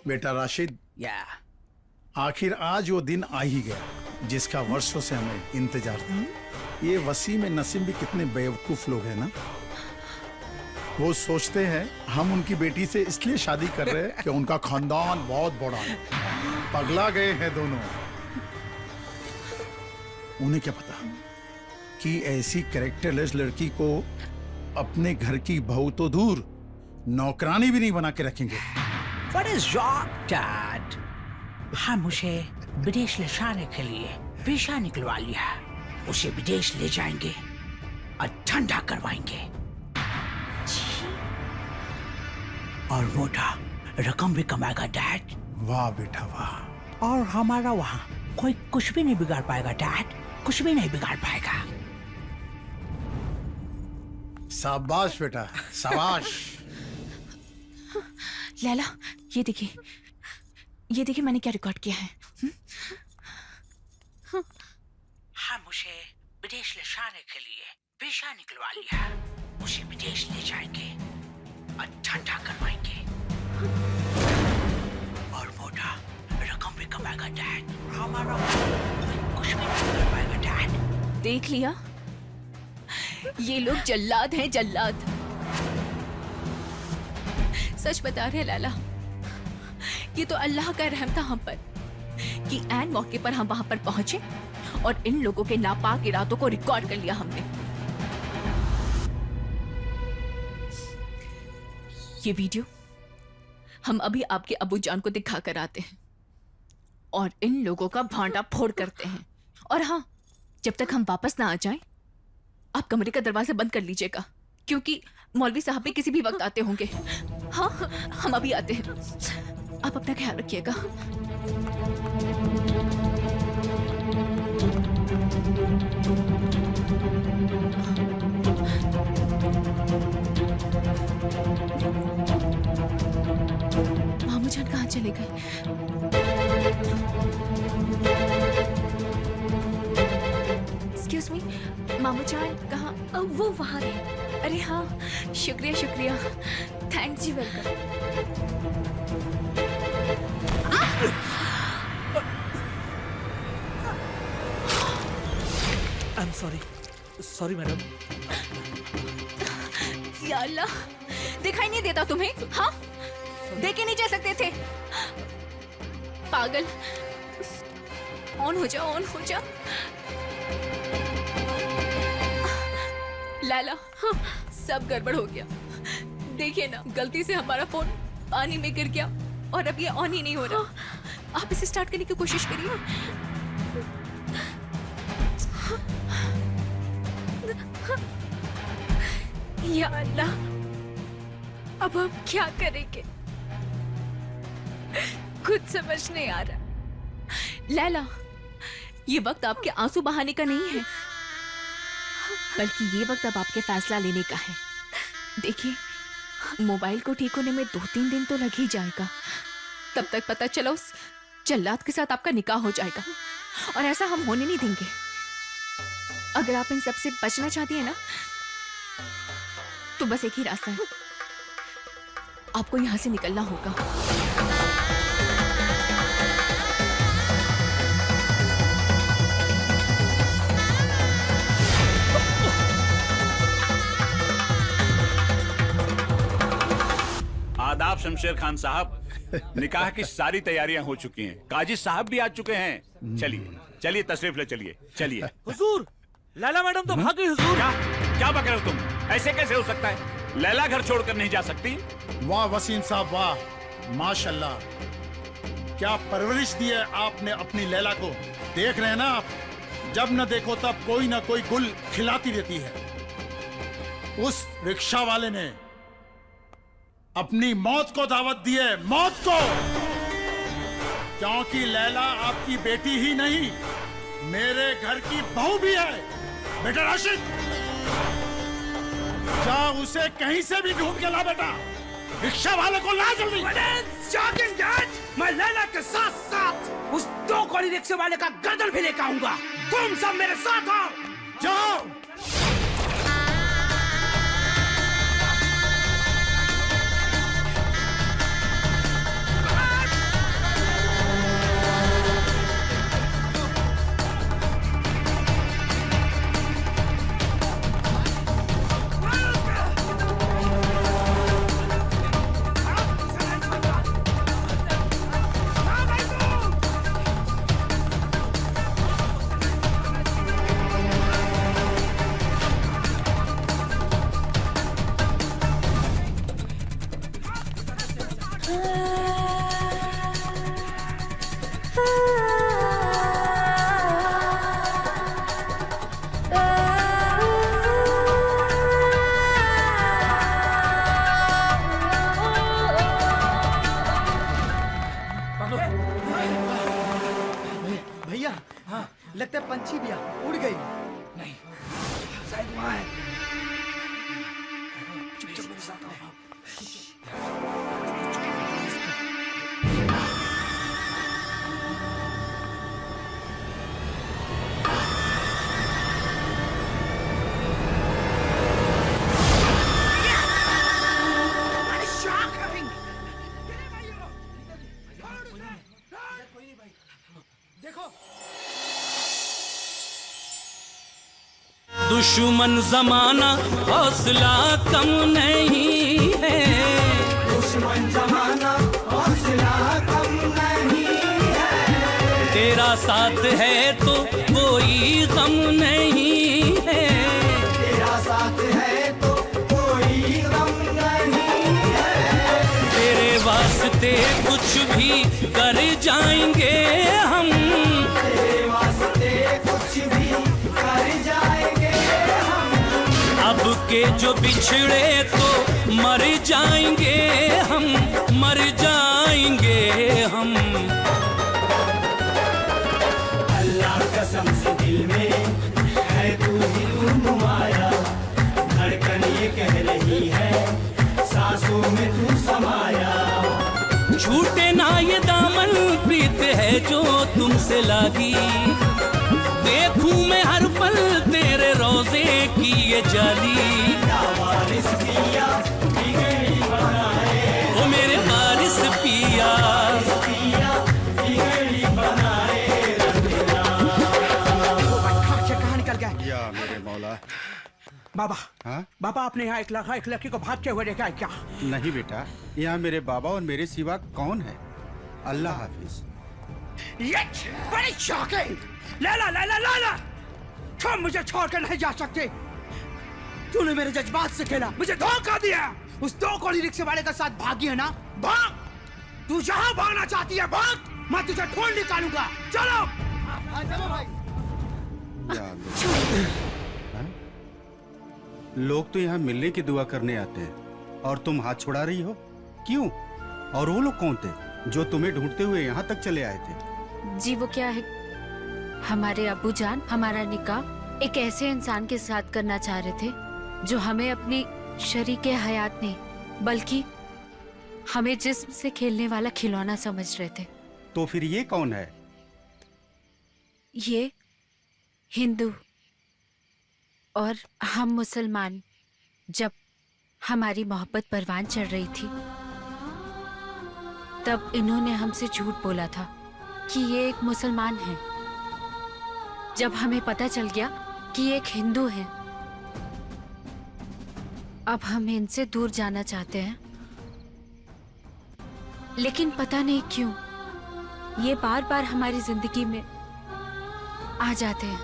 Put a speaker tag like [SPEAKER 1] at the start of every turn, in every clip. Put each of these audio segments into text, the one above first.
[SPEAKER 1] बेटा राशिद,
[SPEAKER 2] या
[SPEAKER 1] आखिर आज वो दिन आ ही गया जिसका वर्षों से हमें इंतजार था। ये वसीम नसीम भी कितने बेवकूफ लोग हैं ना। वो सोचते हैं हम उनकी बेटी से इसलिए शादी कर रहे हैं कि उनका खानदान बहुत बड़ा है। पगला गए हैं दोनों। उन्हें क्या पता कि ऐसी कैरेक्टरलेस लड़की को अपने घर की बहू तो दूर, नौकरानी भी नहीं बना के रखेंगे।
[SPEAKER 2] What is your dad? हम उसे विदेश ले जाने के लिए वीजा निकलवा लिया। उसे विदेश ले जाएंगे और ठंडा करवाएंगे और मोटा रकम भी कमाएगा डैड।
[SPEAKER 1] वाह बेटा वाह।
[SPEAKER 2] और हमारा वहाँ कोई कुछ भी नहीं बिगाड़ पाएगा डैड, कुछ भी नहीं बिगाड़ पाएगा।
[SPEAKER 1] शाबाश बेटा शाबाश।
[SPEAKER 3] लैला, ये देखिए मैंने क्या रिकॉर्ड किया है।
[SPEAKER 2] हम उसे विदेश ले जाने के लिए वीजा निकलवा लिया। उसे विदेश ले जाएंगे और ठंडा करवाएंगे और मोटा रकम भी कमाएगा डैड। हमारा कोई कुछ भी नहीं कर पाएगा डैड।
[SPEAKER 3] देख लिया, ये लोग जल्लाद हैं, जल्लाद। सच बता रहे लैला, ये तो अल्लाह का रहम था हम पर कि ऐन मौके पर हम वहां पर पहुंचे और इन लोगों के नापाक इरादों को रिकॉर्ड कर लिया हमने। ये वीडियो हम अभी आपके अबू जान को दिखा कर आते हैं और इन लोगों का भांडा फोड़ करते हैं। और हाँ, जब तक हम वापस ना आ जाएं, आप कमरे का दरवाजा बंद कर लीजिएगा, क्योंकि मौलवी साहब भी किसी भी वक्त आते होंगे। हाँ, हम अभी आते हैं। आप अपना ख्याल रखिएगा। मामू जान कहाँ चले गए? एक्सक्यूज मी, मामू जान कहाँ? वो वहाँ गए। अरे हाँ, शुक्रिया शुक्रिया, thanks ji, welcome.
[SPEAKER 4] I am sorry madam.
[SPEAKER 3] या अल्लाह, दिखाई नहीं देता तुम्हें? हाँ, देखे नहीं जा सकते थे? पागल, ऑन हो जाओ, ऑन हो जाओ। लाला, हाँ, सब गड़बड़ हो गया। देखिए ना, गलती से हमारा फोन पानी में गिर गया और अब ये ऑन ही नहीं हो रहा। आप इसे स्टार्ट करने की कोशिश करिए। या अल्लाह, अब हम क्या करेंगे? कुछ समझ नहीं आ रहा। लैला, ये वक्त आपके आंसू बहाने का नहीं है, बल्कि ये वक्त अब आपके फैसला लेने का है। देखिए, मोबाइल को ठीक होने में 2-3 दिन तो लग ही जाएगा। तब तक पता चला उस जल्लाद के साथ आपका निकाह हो जाएगा, और ऐसा हम होने नहीं देंगे। अगर आप इन सब से बचना चाहती हैं ना, तो बस एक ही रास्ता है, आपको यहां से निकलना होगा।
[SPEAKER 5] आदाब शमशेर खान साहब, निकाह की सारी तैयारियां हो चुकी हैं। काजी साहब भी आ चुके हैं। चलिए चलिए, तशरीफ ले चलिए। चलिए।
[SPEAKER 4] हुजूर, लैला मैडम तो भाग गई हुजूर।
[SPEAKER 5] क्या बक रहे हो तुम? ऐसे कैसे हो सकता है? लैला घर छोड़कर नहीं जा सकती।
[SPEAKER 1] वाह वसीम साहब, वाह, माशाल्लाह, क्या परवरिश दी है आपने अपनी लैला को। देख रहे हैं ना आप, जब न देखो तब कोई ना कोई गुल खिलाती रहती है। उस रिक्शा वाले ने अपनी मौत को दावत दी है, मौत को, क्योंकि लैला आपकी बेटी ही नहीं, मेरे घर की बहू भी है। बेटा राशिद, जा उसे कहीं से भी ढूंढ के ला बेटा। रिक्शा वाले को ला जल्दी।
[SPEAKER 6] मैं लैला के साथ साथ उस 2 कौड़ी रिक्शे वाले का गर्दन भी लेकर आऊंगा। तुम सब मेरे साथ आओ।
[SPEAKER 1] जाओ।
[SPEAKER 6] भैया हाँ लगता है पंछी भी उड़ गई नहीं शायद वहाँ है चुप मेरे साथ आओ
[SPEAKER 7] दुश्मन जमाना हौसला कम नहीं है,
[SPEAKER 6] दुश्मन जमाना हौसला कम नहीं है,
[SPEAKER 7] तेरा साथ है तो कोई गम नहीं है,
[SPEAKER 6] तेरा साथ है तो कोई गम नहीं है,
[SPEAKER 7] तेरे वास्ते कुछ भी कर जाएंगे हम,
[SPEAKER 6] तेरे वास्ते कुछ भी कर जाएंगे हम,
[SPEAKER 7] अब के जो बिछड़े तो मर जाएंगे हम, मर जाएंगे हम।
[SPEAKER 6] अल्लाह कसम से दिल में है तू ही तू नुमाया, धड़कन ये कह रही है सांसों में तू समाया,
[SPEAKER 7] छूटे ना ये दामन प्रीत है जो तुमसे लागी, देखूं मैं हर पल तेरे रोजे की ये जाली,
[SPEAKER 6] वारिस पिया बिगड़ी बनाए,
[SPEAKER 7] ओ मेरे वारिस पिया,
[SPEAKER 6] पिया बिगड़ी बनाए कहाँ निकल गए
[SPEAKER 1] या मेरे मौला।
[SPEAKER 6] बाबा
[SPEAKER 1] हाँ?
[SPEAKER 6] बाबा आपने यहाँ एक लड़की को भागते हुए देखा है क्या?
[SPEAKER 1] नहीं बेटा, यहाँ मेरे बाबा और मेरे सिवा कौन है? अल्लाह हाफिज।
[SPEAKER 6] ये बड़ी शॉकिंग! लैला लैला लैला तुम मुझे छोड़कर नहीं जा सकते, तूने मेरे जज्बात से खेला, मुझे धोखा दिया, उस 2 कौड़ी रिक्शे वाले के साथ भागी है ना, भाग, तू जहाँ भागना चाहती है भाग, मैं तुझे ढूंढ निकालूंगा, चलो चलो भाई।
[SPEAKER 1] या अल्लाह। हाँ? लोग तो यहाँ मिलने की दुआ करने आते हैं और तुम हाथ छुड़ा रही हो, क्यों? और वो लोग कौन थे जो तुम्हें ढूंढते हुए यहाँ तक चले आए थे?
[SPEAKER 8] जी वो क्या है, हमारे अब्बू जान हमारा निकाह एक ऐसे इंसान के साथ करना चाह रहे थे जो हमें अपनी शरीके हयात नहीं बल्कि हमें जिस्म से खेलने वाला खिलौना समझ रहे थे।
[SPEAKER 1] तो फिर ये कौन है?
[SPEAKER 8] ये हिंदू और हम मुसलमान। जब हमारी मोहब्बत परवान चढ़ रही थी तब इन्होंने हमसे झूठ बोला था कि ये एक मुसलमान है। जब हमें पता चल गया कि ये एक हिंदू है, अब हम इनसे दूर जाना चाहते हैं, लेकिन पता नहीं क्यों ये बार बार हमारी जिंदगी में आ जाते हैं,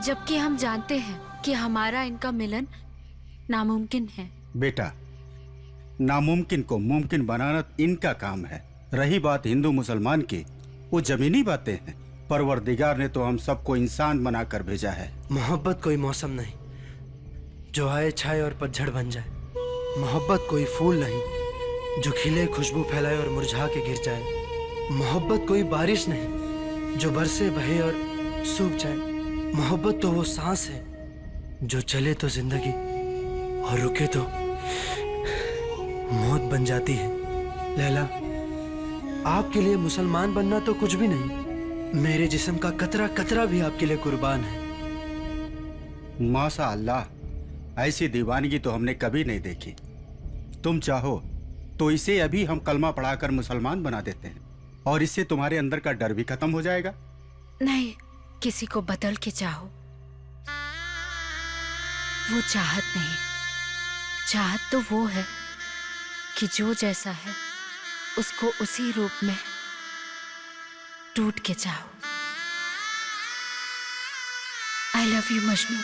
[SPEAKER 8] जबकि हम जानते हैं कि हमारा इनका मिलन नामुमकिन है।
[SPEAKER 1] बेटा, नामुमकिन को मुमकिन बनाना इनका काम है। रही बात हिंदू मुसलमान की, वो जमीनी बातें हैं। परवरदिगार ने तो हम सबको इंसान बनाकर भेजा है।
[SPEAKER 9] मोहब्बत कोई मौसम नहीं जो आए छाए और पतझड़ बन जाए। मोहब्बत कोई फूल नहीं जो खिले खुशबू फैलाए और मुरझा के गिर जाए। मोहब्बत कोई बारिश नहीं जो बरसे बहे और सूख जाए। मोहब्बत तो वो सांस है जो चले तो जिंदगी और रुके तो मौत बन जाती है। लैला, आपके लिए मुसलमान बनना तो कुछ भी नहीं, मेरे जिस्म का कतरा कतरा भी आपके लिए कुर्बान है।
[SPEAKER 1] माशा अल्लाह, ऐसी दीवानगी तो हमने कभी नहीं देखी। तुम चाहो तो इसे अभी हम कलमा पढ़ाकर मुसलमान बना देते हैं और इससे तुम्हारे अंदर का डर भी खत्म हो जाएगा।
[SPEAKER 8] नहीं, किसी को बदल के चाहो, वो चाहत नहीं। चाहत तो वो है कि जो जैसा है उसको उसी रूप में टूट के चाहो। आई लव यू मजनू।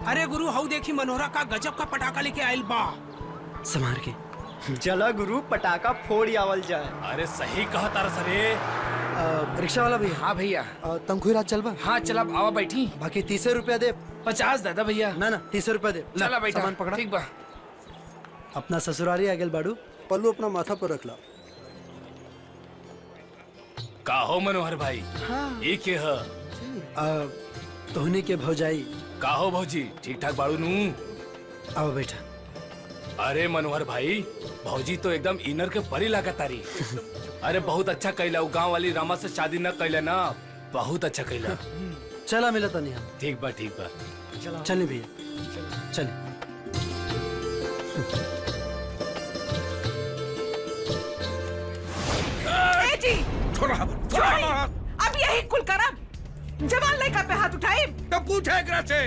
[SPEAKER 2] अरे गुरु हाउ देखी मनोहरा का गजब का पटाखा लेके आयल बा।
[SPEAKER 9] संभार के।
[SPEAKER 10] चला गुरु पटाखा फोड़ आवल जाए।
[SPEAKER 4] अरे सही कहा तारा सरे।
[SPEAKER 9] रिक्शा वाला भैया।
[SPEAKER 11] हाँ भैया।
[SPEAKER 9] तंखुई रात चल बा।
[SPEAKER 11] हाँ चला आवा बैठी।
[SPEAKER 9] बाकी 30 रुपया दे।
[SPEAKER 11] 50 दादा भैया।
[SPEAKER 9] ना 30 रुपया दे।
[SPEAKER 11] चला बैठा।
[SPEAKER 9] सामान पकड़ा।
[SPEAKER 11] ठीक बा।
[SPEAKER 9] अपना ससुरारी आ गेल बाड़ू, पल्लू अपना माथा पर रख ला।
[SPEAKER 7] का हो मनोहर भाई? ये के ह?
[SPEAKER 9] तोहनी के भौजाई।
[SPEAKER 7] का हो भौजी, ठीक ठाक बाड़ू नू?
[SPEAKER 9] आओ बैठा।
[SPEAKER 7] अरे मनोहर भाई, भौजी तो एकदम इनर के परी लागत तारी। अरे बहुत अच्छा कैला, गांव वाली रामा से शादी न कैला ना, बहुत अच्छा कैला।
[SPEAKER 9] चला मिला तनी हम।
[SPEAKER 7] ठीक बा।
[SPEAKER 9] चले भैया चले।
[SPEAKER 6] जी अब यही कुल करब। जवान लड़का पे हाथ उठाए
[SPEAKER 11] तो पूछे एकरा से,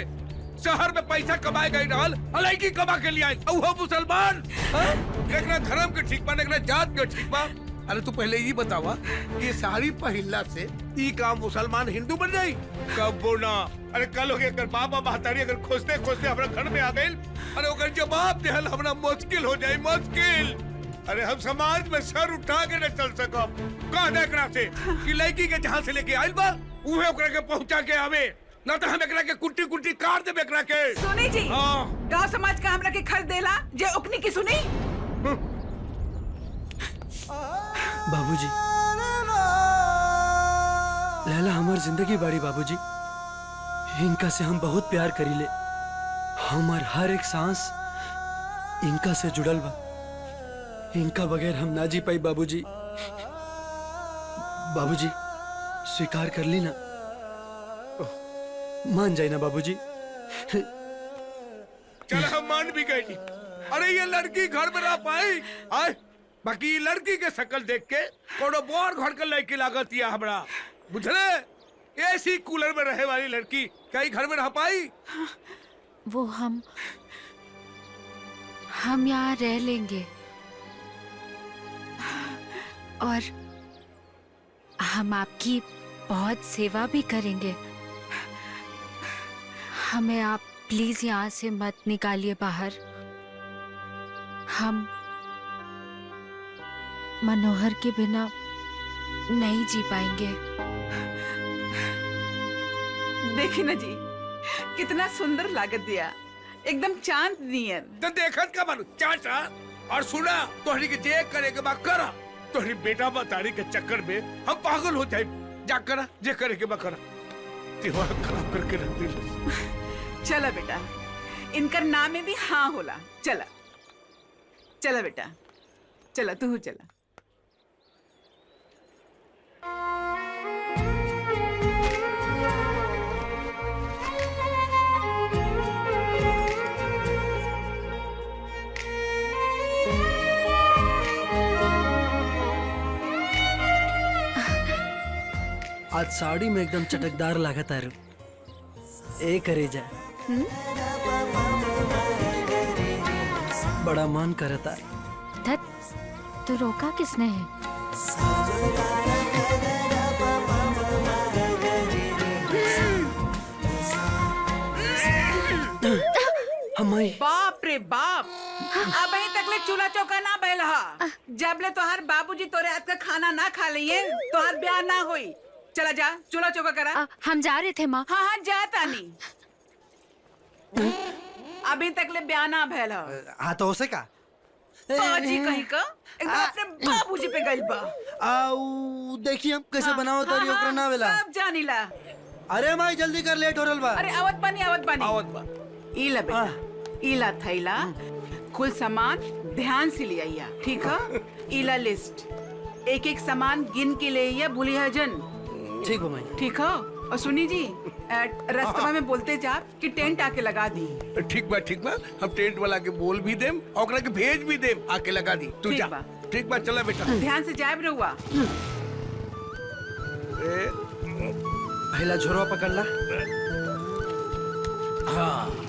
[SPEAKER 11] शहर में पैसा कमाए गई रहल, अलैकी कमा के लिए आई, वो मुसलमान। एकरा धर्म के ठीक बा, एकरा जात के ठीक बा। अरे तू पहले ये बतावा, ये साड़ी पहनला से ई का मुसलमान हिंदू बन जाई? कब ना। अरे कल हो गया, अगर बाबा महतारी अगर खोजते खोजते हमारा घर में आ गए, अरे ओकर जवाब देहल हमरा मुश्किल हो जाए, मुश्किल। अरे हम समाज में सर उठा के न चल सकब। कह दे एकरा से कि लड़की के जहाँ से लेके आइल बा उहे ओकरा के पहुँचा के आवे, न तो हम एकरा के कुट्टी कुट्टी काट देबे एकरा के।
[SPEAKER 6] सुनी जी, गांव समाज का हमरा के खर्च देला जे ओकनी की सुनी।
[SPEAKER 9] बाबूजी, लैला हमार जिंदगी बाड़ी बाबूजी। इनका से हम बहुत प्यार करीले। हमार हर एक सांस इनका से जुड़ल बा। इनका बगैर हम ना जी पाई बाबूजी। बाबूजी स्वीकार कर ली ना, मान जाए ना बाबूजी।
[SPEAKER 11] चल हम मान भी गए। अरे ये लड़की घर में रह पाई आए, बाकी लड़की के शकल देख के कोनो बोर घर के लड़की लागत या हमरा, बुझले? एसी कूलर में रहे वाली लड़की कहीं घर में रह पाई?
[SPEAKER 8] वो हम यहाँ रह लेंगे और हम आपकी बहुत सेवा भी करेंगे। हमें आप प्लीज यहाँ से मत निकालिए बाहर। हम मनोहर के बिना नहीं जी पाएंगे।
[SPEAKER 6] देखी ना जी, कितना सुंदर लागत दिया, एकदम चांद नियर।
[SPEAKER 11] तो देखत का मालूम चाचा। और सुना, तोहरी के जे करे के बा करा। तोहरी बेटा बतारी के चक्कर में हम पागल हो जाए। जा करा, जे करे के बा करा। दिमाग खराब करके रख दिल।
[SPEAKER 6] चला बेटा, इनका नाम में भी हाँ होला। चला चला बेटा, चला तू चला।
[SPEAKER 9] आज साड़ी में एकदम चटकदार लागत आरू। ए करे जा। बड़ा मन करता।
[SPEAKER 8] धत, तो रोका किसने है?
[SPEAKER 6] बाप रे बाप, अब तक ले चूल्हा चौका ना बैल हा। जब ले तोहार बाबूजी तोरे हाथ का खाना ना खा लिए, तोहार ब्याह ना होई। चला जा, चूल्हा चौका करा।
[SPEAKER 8] हम जा रहे थे माँ।
[SPEAKER 6] हाँ हाँ जा तानी। अभी तक ले ब्याह ना भैल हा।
[SPEAKER 9] हाँ तो उसे का?
[SPEAKER 6] जी कहीं का एकदम अपने बाबूजी पे गइल बा।
[SPEAKER 9] आउ देखिए हम कैसे बनाओ तारी ओकरा ना वेला।
[SPEAKER 6] सब जानीला।
[SPEAKER 9] अरे माई जल्दी कर, लेट हो रहल बा।
[SPEAKER 6] अरे आवत बानी आवत बा। इला बेटा, इला थैला, कुल सामान ध्यान से ले आइया, ठीक है? इला लिस्ट, एक एक सामान गिन के ले आइया, भूलिया जन।
[SPEAKER 9] ठीक हो माई।
[SPEAKER 6] ठीक है? और सुनी जी, रास्ता में बोलते जा कि टेंट आके लगा दी।
[SPEAKER 11] ठीक बा, हम टेंट वाला के बोल भी देम, ओकरा के भेज भी देम, आके लगा दी। तू जा। ठीक बा, चला बेटा।
[SPEAKER 6] ध्यान से जाए रहुआ।
[SPEAKER 9] पहला झोरवा पकड़ ला।
[SPEAKER 7] हाँ।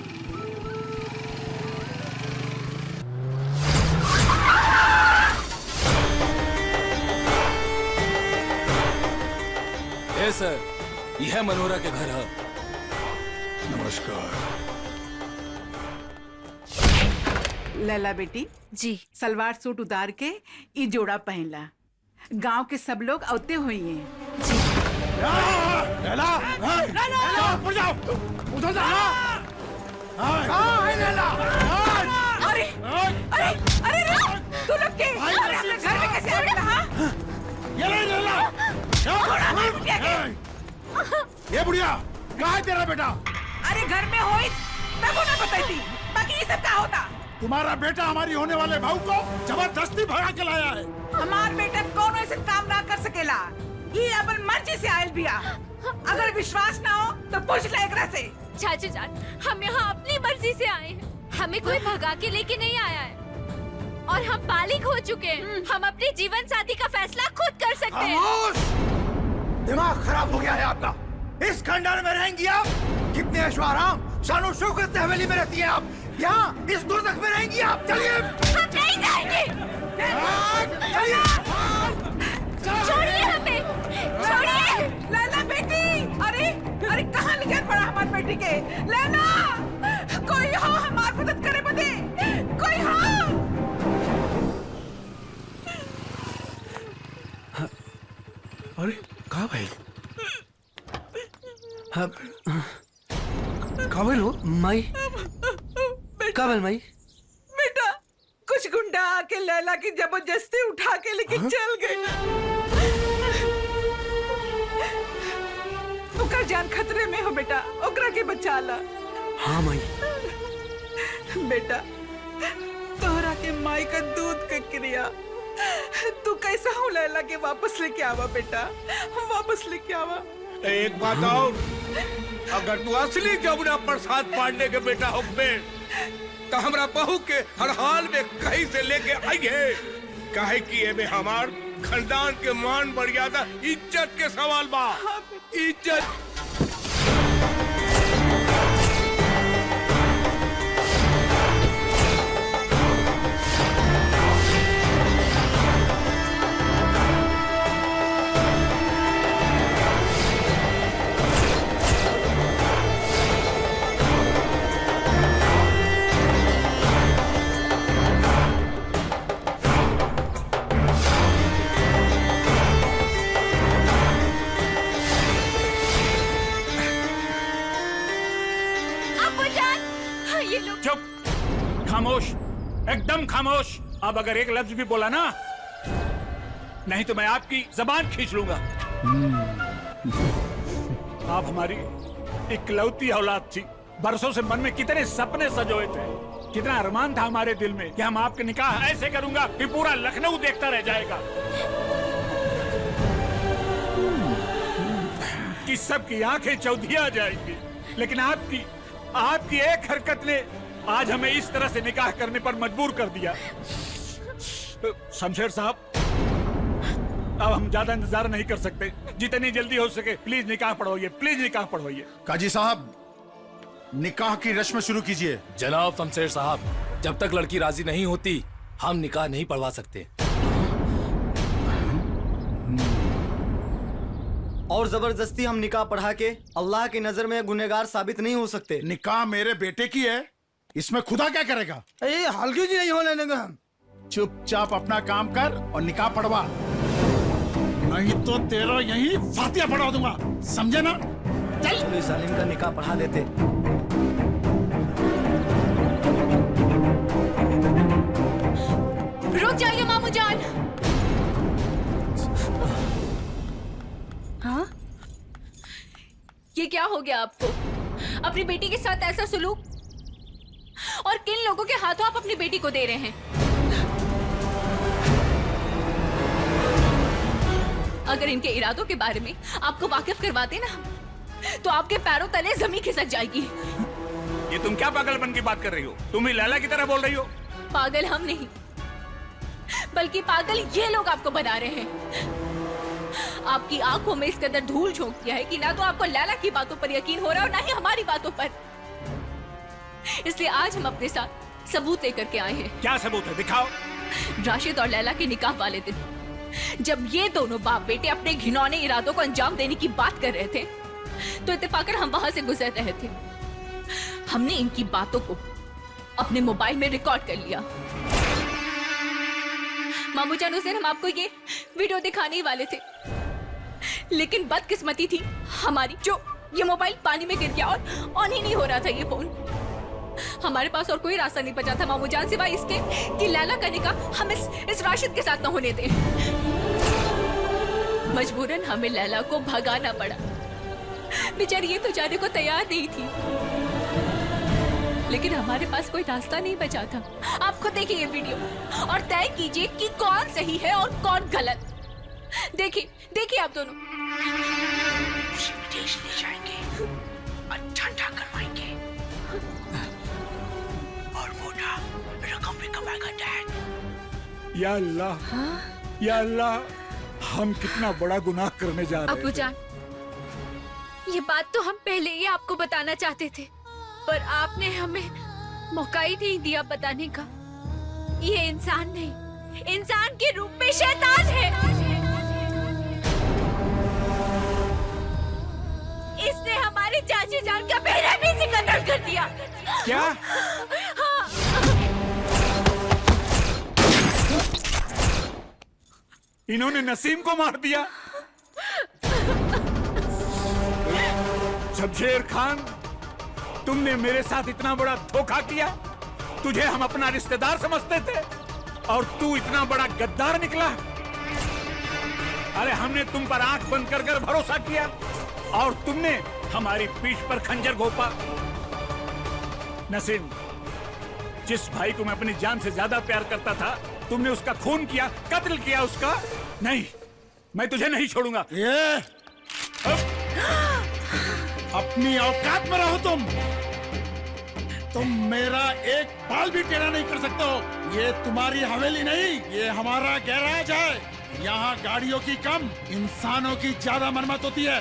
[SPEAKER 7] ए सर, यह मनोहरा के घर है।
[SPEAKER 5] नमस्कार।
[SPEAKER 2] लैला बेटी,
[SPEAKER 8] जी
[SPEAKER 2] सलवार सूट उतार के ई जोड़ा पहनला। गांव के सब लोग औते हुई हैं।
[SPEAKER 1] लैला, लैला, ऊपर जाओ, उधर जाओ। लैला,
[SPEAKER 2] अरे अरे अरे तू लोग के अरे अपने घर में कैसे आ गए? हाँ,
[SPEAKER 1] ये ले लैला, ये बुढ़िया, कहाँ है तेरा बेटा?
[SPEAKER 2] अरे घर में होई तब ना बताई थी, बाकी ये सब क्या होता?
[SPEAKER 1] तुम्हारा बेटा हमारी होने वाले बहू को जबरदस्ती भगा के लाया है।
[SPEAKER 2] हमार बेटा कौन ऐसे काम ना कर सकेला। ये अपन मर्जी से आयल बिया। अगर विश्वास ना हो तो पूछ ले एकरा से।
[SPEAKER 3] चाचा जान, हम यहाँ अपनी मर्जी से आए हैं। हमें कोई भगा के लेके नहीं आया है और हम बालिग हो चुके हैं। हम अपने जीवन साथी का फैसला खुद कर सकते हैं।
[SPEAKER 11] खामोश! दिमाग खराब हो गया है आपका। इस खंडर में रहेंगी आप? कितने ऐशो-आराम, शानो शौकत हवेली में रहती है आप। यहाँ इस दोजख में रहेंगी आप। चलिए,
[SPEAKER 3] हम नहीं जाएंगे।
[SPEAKER 11] चलिए।
[SPEAKER 3] छोड़िए हमें, छोड़िए।
[SPEAKER 2] लैला बेटी, अरे अरे कहाँ निकल पड़ा हमार बेटी के? लैला, कोई हो हमार मदद करे बदे, कोई हो?
[SPEAKER 11] अरे कहाँ भाई?
[SPEAKER 9] काबिल हो माई? काबिल माई?
[SPEAKER 2] बेटा, कुछ गुंडा आके लैला की जबरदस्ती उठा के लेके चल गए। ओकर जान खतरे में हो बेटा, ओकरा के बचा ला।
[SPEAKER 9] हाँ माई।
[SPEAKER 2] बेटा, तोहरा के माई का दूध का क्रिया, तू कैसा हो लैला के वापस लेके आवा बेटा, वापस लेके आवा।
[SPEAKER 11] एक बात और, अगर तू असली जमुना प्रसाद पांडे के बेटा होगे तो हमरा बहू के हर हाल में कहीं से लेके आइए। काहे कि ये में हमार खानदान के मान मर्यादा इज्जत के सवाल बा। इज्जत।
[SPEAKER 5] चुप, खामोश, एकदम खामोश। अब अगर एक लफ्ज भी बोला ना, नहीं तो मैं आपकी जबान खींच लूंगा। आप हमारी इकलौती औलाद थी। बरसों से मन में कितने सपने सजोए थे, कितना अरमान था हमारे दिल में कि हम आपके निकाह ऐसे करूंगा कि पूरा लखनऊ देखता रह जाएगा, कि सबकी आंखें चौधिया जाएंगी। लेकिन आपकी एक हरकत ने आज हमें इस तरह से निकाह करने पर मजबूर कर दिया। शमशेर साहब, अब हम ज्यादा इंतजार नहीं कर सकते। जितनी जल्दी हो सके प्लीज निकाह पढ़वाइए, प्लीज निकाह पढ़वाइए।
[SPEAKER 1] काजी साहब, निकाह की रस्म शुरू कीजिए।
[SPEAKER 4] जनाब शमशेर साहब, जब तक लड़की राजी नहीं होती हम निकाह नहीं पढ़वा सकते।
[SPEAKER 10] और जबरदस्ती हम निकाह पढ़ा के अल्लाह की नजर में गुनहगार साबित नहीं हो सकते।
[SPEAKER 1] निकाह मेरे बेटे की है, इसमें खुदा क्या करेगा?
[SPEAKER 6] हल्की जी नहीं होने देंगे हम।
[SPEAKER 1] चुपचाप अपना काम कर और निकाह पढ़वा, नहीं तो तेरा यही फातिया पढ़ा दूंगा, समझे ना? चल।
[SPEAKER 10] इस जालिम का निकाह पढ़ा देते।
[SPEAKER 3] रुक जाइए मामू जान। हाँ? ये क्या हो गया आपको? अपनी बेटी के साथ ऐसा सुलूक? और किन लोगों के हाथों आप अपनी बेटी को दे रहे हैं? अगर इनके इरादों के बारे में आपको वाकिफ करवाते ना, तो आपके पैरों तले जमीन खिसक जाएगी।
[SPEAKER 5] ये तुम क्या पागलपन की बात कर रही हो? तुम ही लैला की तरह बोल रही हो।
[SPEAKER 3] पागल हम नहीं, बल्कि पागल ये लोग आपको बना रहे हैं। आपकी आंखों में इस कदर धूल झोंक दिया है कि ना तो आपको लैला की बातों पर यकीन हो रहा है और ना ही हमारी बातों पर। इसलिए आज हम अपने साथ सबूत लेकर के आए हैं।
[SPEAKER 5] क्या सबूत है? दिखाओ।
[SPEAKER 3] राशिद और लैला के निकाह वाले दिन, जब ये दोनों बाप बेटे अपने घिनौने इरादों को अंजाम देने की बात कर रहे थे, तो इत्तेफाकन हम वहां से गुजर रहे थे। हमने इनकी बातों को अपने मोबाइल में रिकॉर्ड कर लिया। मामू जान, उस दिन हम आपको ये वीडियो दिखाने ही वाले थे, लेकिन बदकिस्मती थी हमारी जो ये मोबाइल पानी में गिर गया और ऑन ही नहीं हो रहा था ये फोन। हमारे पास और कोई रास्ता नहीं बचा था मामू जान सिवाय इसके कि लैला का निकाह हम इस राशिद के साथ न होने दें। मजबूरन हमें लैला को भगाना पड़ा। बेचारी ये तो जाने को तैयार नहीं थी, लेकिन हमारे पास कोई रास्ता नहीं बचा था। आप खुद देखिए ये वीडियो और तय कीजिए कि कौन सही है और कौन गलत। देखिए आप दोनों।
[SPEAKER 2] उसे विदेश ले जाएंगे और ठंडा करवाएंगे और मोटा रकम भी कमाएगा डैड।
[SPEAKER 5] या अल्लाह, या अल्लाह, हम कितना बड़ा गुनाह करने जा रहे हैं।
[SPEAKER 8] अबू जान, ये बात तो हम पहले ही आपको बताना चाहते थे, पर आपने हमें मौका ही नहीं दिया बताने का। ये इंसान नहीं, इंसान के रूप में शैतान है। इसने हमारे चाची जान का बेरहमी से कत्ल कर दिया।
[SPEAKER 5] क्या?
[SPEAKER 8] हाँ।
[SPEAKER 5] इन्होंने नसीम को मार दिया। शमशेर खान, तुमने मेरे साथ इतना बड़ा धोखा किया। तुझे हम अपना रिश्तेदार समझते थे और तू इतना बड़ा गद्दार निकला। अरे हमने तुम पर आंख बंद कर कर भरोसा किया और तुमने हमारी पीठ पर खंजर घोंपा। नसीम, जिस भाई को मैं अपनी जान से ज्यादा प्यार करता था, तुमने उसका खून किया, कत्ल किया उसका। नहीं, मैं तुझे नहीं छोड़ूंगा।
[SPEAKER 1] ये अपनी औकात में रहो तुम मेरा एक बाल भी टेढ़ा नहीं कर सकते हो। ये तुम्हारी हवेली नहीं, ये हमारा गैराज है। यहाँ गाड़ियों की कम, इंसानों की ज्यादा मरम्मत होती है।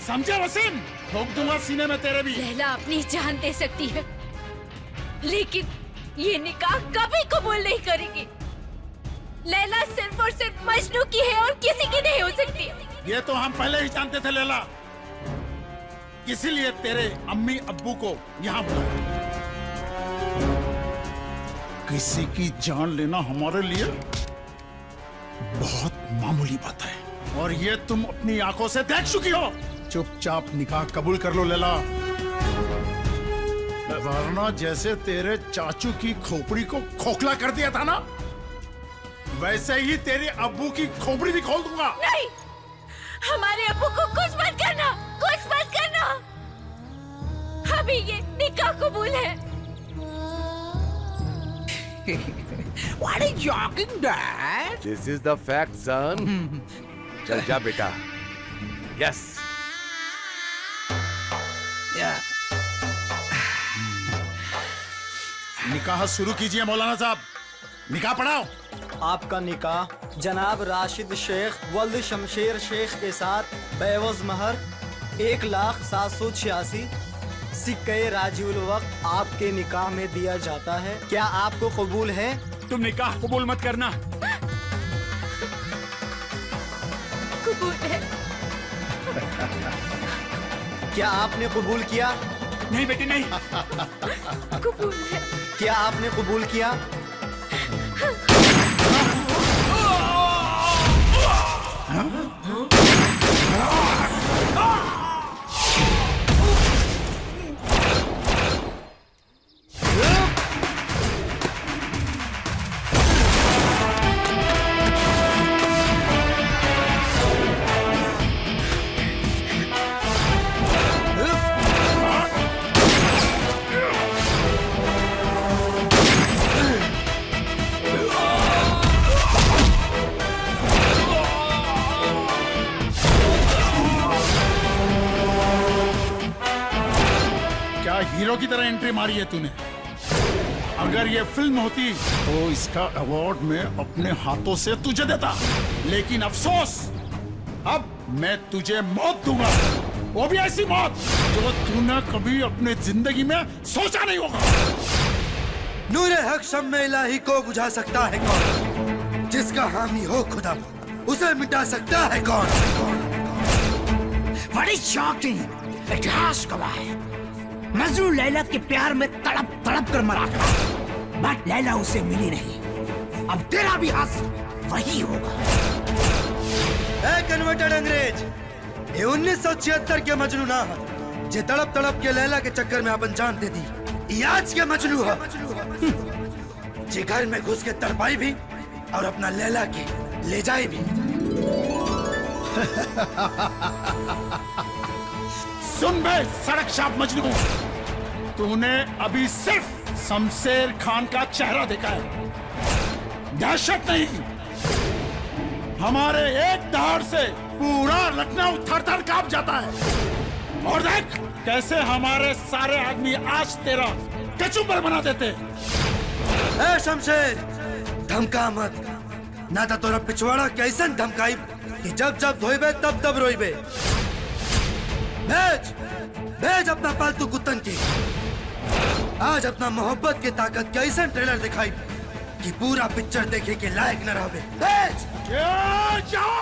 [SPEAKER 1] समझे वसीम? ठोक दूंगा सीने में तेरे भी।
[SPEAKER 8] लैला अपनी जान दे सकती है, लेकिन ये निकाह कभी कबूल नहीं करेगी। लैला सिर्फ और सिर्फ मजनू की है और किसी की नहीं हो सकती।
[SPEAKER 1] ये तो हम पहले ही जानते थे लैला, इसीलिए तेरे अम्मी अब्बू को यहाँ बुलाया। किसी की जान लेना हमारे लिए बहुत मामूली बात है और ये तुम अपनी आंखों से देख चुकी हो। चुपचाप निकाह कबूल कर लो लैला, वरना जैसे तेरे चाचू की खोपड़ी को खोखला कर दिया था ना, वैसे ही तेरे अब्बू की खोपड़ी भी खोल दूंगा।
[SPEAKER 8] नहीं, हमारे अब्बू को कुछ मत करना, कुछ मत करना। अभी ये निकाह कबूल है।
[SPEAKER 2] What are you talking, Dad?
[SPEAKER 12] This is the fact, son. चल जा बेटा। Yes.
[SPEAKER 1] निकाह शुरू कीजिए मौलाना साहब, निकाह पढ़ाओ।
[SPEAKER 10] आपका निकाह जनाब राशिद शेख वल्द शमशेर शेख के साथ बेवज महर 1,786 सिक्के राजीउल वक्त आपके निकाह में दिया जाता है। क्या आपको कबूल है?
[SPEAKER 5] तुम निकाह कबूल मत करना।
[SPEAKER 8] कबूल है।
[SPEAKER 10] क्या आपने कबूल किया?
[SPEAKER 5] नहीं बेटी, नहीं।
[SPEAKER 8] कबूल है।
[SPEAKER 10] क्या आपने कबूल किया?
[SPEAKER 1] हीरो की तरह एंट्री मारी है तूने। अगर ये फिल्म होती तो इसका अवार्ड मैं अपने हाथों से तुझे देता, लेकिन अफसोस अब मैं तुझे मौत दूंगा, वो भी ऐसी मौत जो तूने कभी अपने जिंदगी में सोचा नहीं होगा।
[SPEAKER 9] नूरे हक शम्मे इलाही को बुझा सकता है कौन? जिसका हामी हो खुदा उसे मिटा सकता है कौन?
[SPEAKER 2] बड़ी शॉकिंग इतिहास गवाह है। मजनू लैला के प्यार में तड़प तड़प कर मरा था, बट लैला उसे मिली नहीं। अब तेरा भी हाथ वही होगा।
[SPEAKER 9] कन्वर्टेड अंग्रेज, ये 1976 के मजनू ना है जे तड़प तड़प के लैला के चक्कर में अपन जान दे दी। ये आज के मजनू है जे घर में घुस के तड़पाई भी और अपना लैला के ले जाए भी।
[SPEAKER 1] सुन बे सड़क शाप मजनू, तूने अभी सिर्फ शमशेर खान का चेहरा देखा है, दहशत नहीं। हमारे एक दहाड़ से पूरा लखनऊ थर-थर कांप जाता है। और देख कैसे हमारे सारे आदमी आज तेरा कचूबर बना देते।
[SPEAKER 9] ए शमशेर, धमका मत, ना तो तोरा पिछवाड़ा कैसन धमकाई कि जब जब धोइबे तब तब रोइबे। भेज भेज अपना पालतू कुत्तन की। आज अपना मोहब्बत की ताकत कैसन ट्रेलर दिखाई कि पूरा पिक्चर देखे के लायक न रहे। भेज
[SPEAKER 1] जाओ।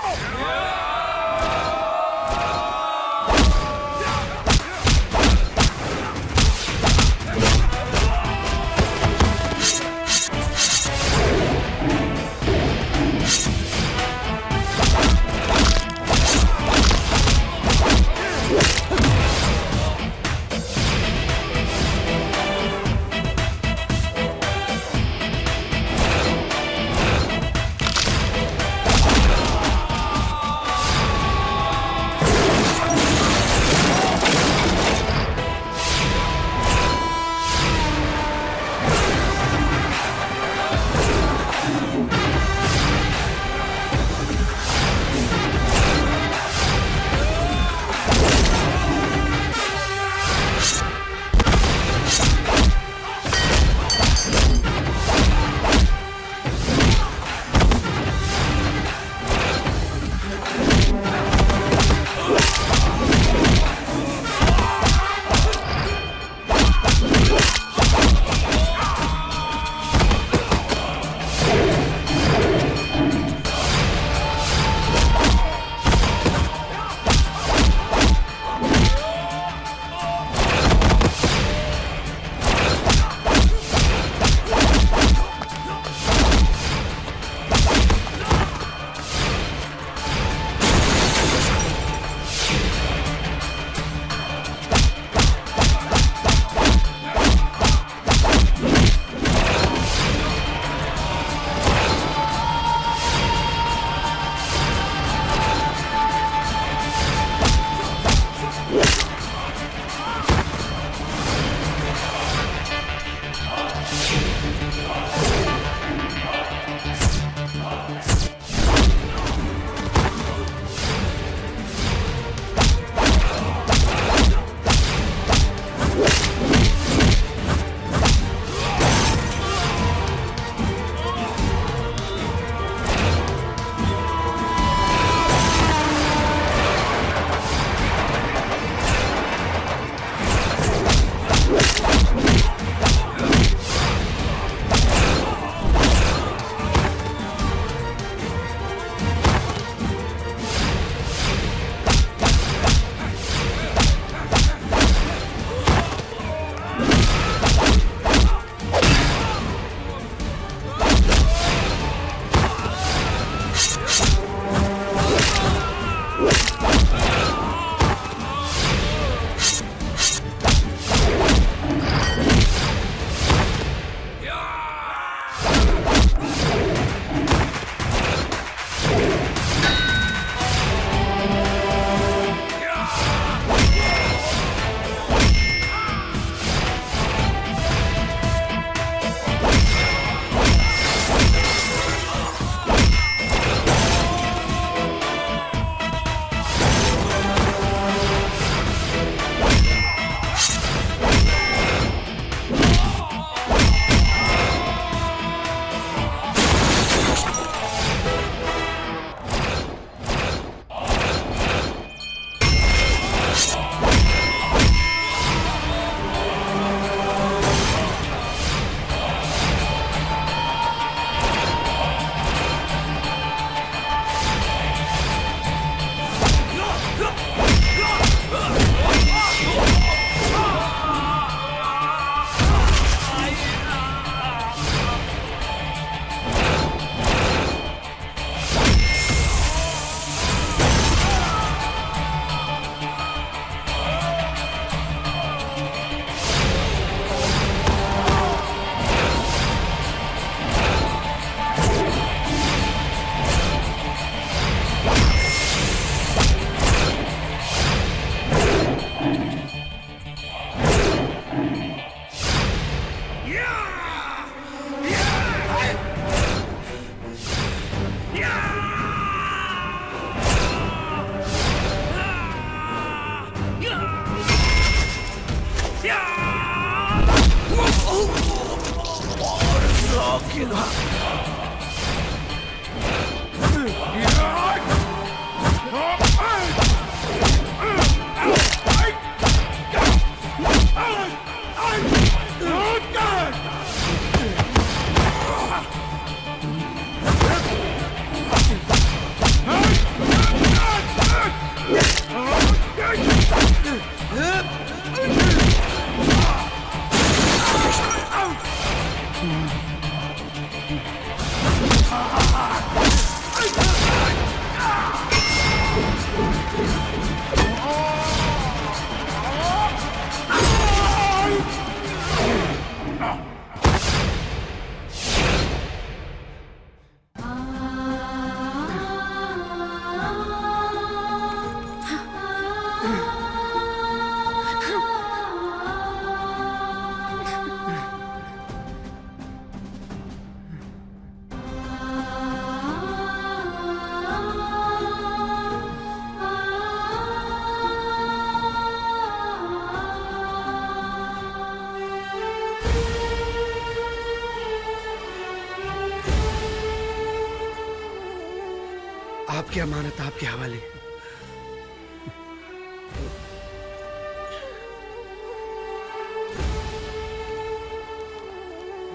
[SPEAKER 9] आपकी अमानत आपके हवाले।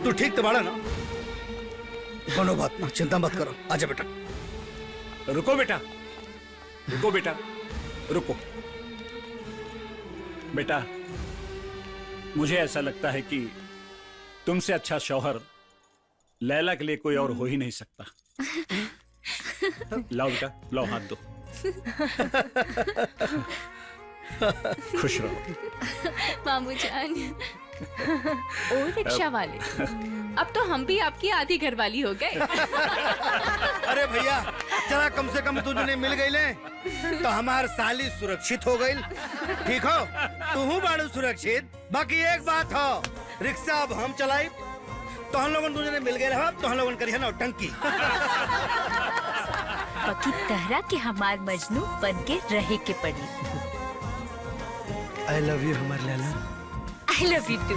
[SPEAKER 6] तू ठीक तो बाड़ा ना? कोनो बात ना, चिंता मत करो। आजा बेटा।
[SPEAKER 5] रुको बेटा, रुको बेटा, रुको बेटा। मुझे ऐसा लगता है कि तुमसे अच्छा शौहर लैला के लिए कोई और हो ही नहीं सकता। लाओ बेटा, लाओ हाथ दो। खुश रहो।
[SPEAKER 3] मामू जान। ओ रिक्शा वाले, अब तो हम भी आपकी आधी घरवाली हो गए।
[SPEAKER 6] अरे भैया, जरा कम से कम तुझे मिल गई ले तो हमार साली सुरक्षित हो गई। ठीक हो? तू हूँ बाड़ू सुरक्षित। बाकी एक बात हो, रिक्शा अब हम चलाई तो हम लोगन तुझे मिल गए रहा, तो हम लोगन करिए ना टंकी।
[SPEAKER 8] बाकी तहरा के हमार मजनू बन के रहे के पड़ी।
[SPEAKER 9] आई लव यू हमार Laila.
[SPEAKER 8] I love you to.